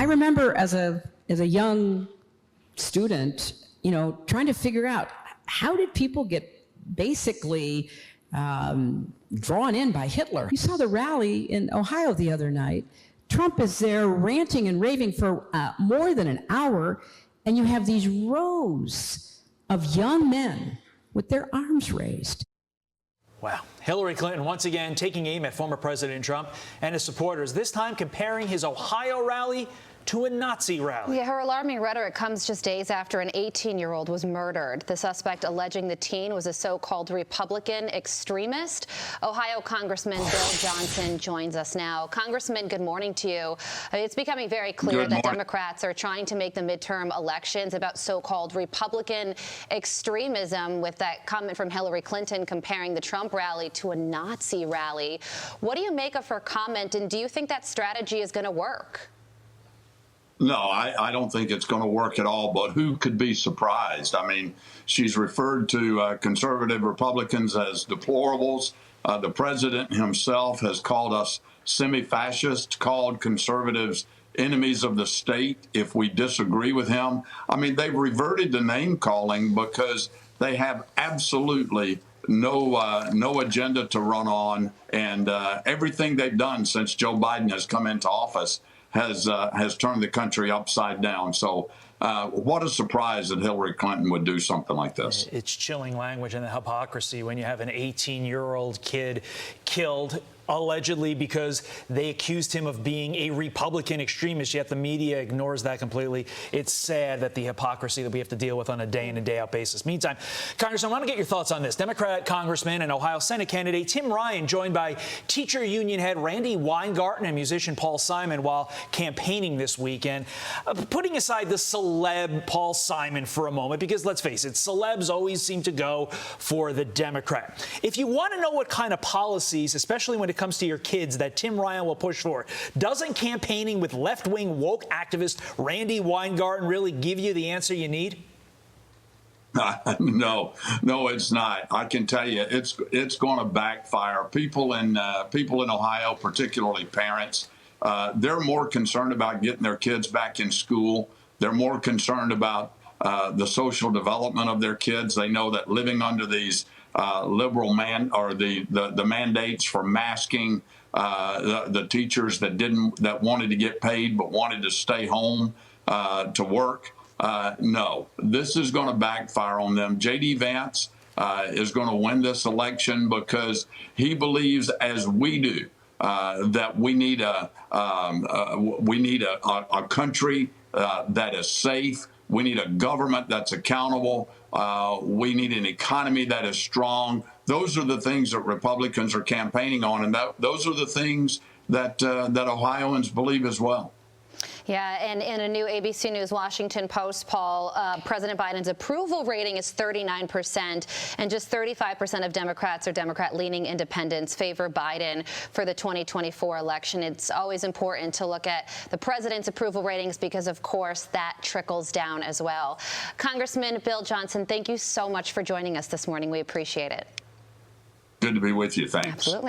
I remember as a young student, trying to figure out how did people get basically drawn in by Hitler. You saw the rally in Ohio the other night. Trump is there ranting and raving for more than an hour, and you have these rows of young men with their arms raised. Wow. Hillary Clinton once again taking aim at former President Trump and his supporters, this time comparing his Ohio rally to a Nazi rally. Yeah, her alarming rhetoric comes just days after an 18-year-old was murdered. The suspect alleging the teen was a so-called Republican extremist. Ohio Congressman Bill Johnson joins us now. Congressman, good morning to you. It's becoming very clear that Democrats are trying to make the midterm elections about so-called Republican extremism, with that comment from Hillary Clinton comparing the Trump rally to a Nazi rally. What do you make of her comment, and do you think that strategy is going to work? No, I don't think it's going to work at all, but who could be surprised? I mean, she's referred to conservative Republicans as deplorables. The president himself has called us semi-fascist, called conservatives enemies of the state if we disagree with him. I mean, they've reverted to name calling because they have absolutely no agenda to run on, and everything they've done since Joe Biden has come into office has turned the country upside down. So what a surprise that Hillary Clinton would do something like this. It's chilling language and the hypocrisy when you have an 18-year-old kid killed allegedly because they accused him of being a Republican extremist, yet the media ignores that completely. It's sad that the hypocrisy that we have to deal with on a day-in and day-out basis. Meantime, Congressman, I want to get your thoughts on this. Democrat Congressman and Ohio Senate candidate Tim Ryan joined by teacher union head Randy Weingarten and musician Paul Simon while campaigning this weekend. Putting aside the celeb Paul Simon for a moment, because let's face it, celebs always seem to go for the Democrat. If you want to know what kind of policies, especially when it comes to your kids, that Tim Ryan will push for, doesn't campaigning with left-wing woke activist Randy Weingarten really give you the answer you need? No, it's not. I can tell you, it's going to backfire. People in Ohio, particularly parents, they're more concerned about getting their kids back in school. They're more concerned about the social development of their kids. They know that living under these liberal the mandates for masking, the teachers that wanted to get paid but wanted to stay home to work. No, this is going to backfire on them. J.D. Vance is going to win this election because he believes, as we do, that we need a country that is safe. We need a government that's accountable. We need an economy that is strong. Those are the things that Republicans are campaigning on, and those are the things that Ohioans believe as well. Yeah, and in a new ABC News Washington Post poll, President Biden's approval rating is 39%, and just 35% of Democrats or Democrat-leaning independents favor Biden for the 2024 election. It's always important to look at the president's approval ratings because, of course, that trickles down as well. Congressman Bill Johnson, thank you so much for joining us this morning. We appreciate it. Good to be with you. Thanks. Absolutely.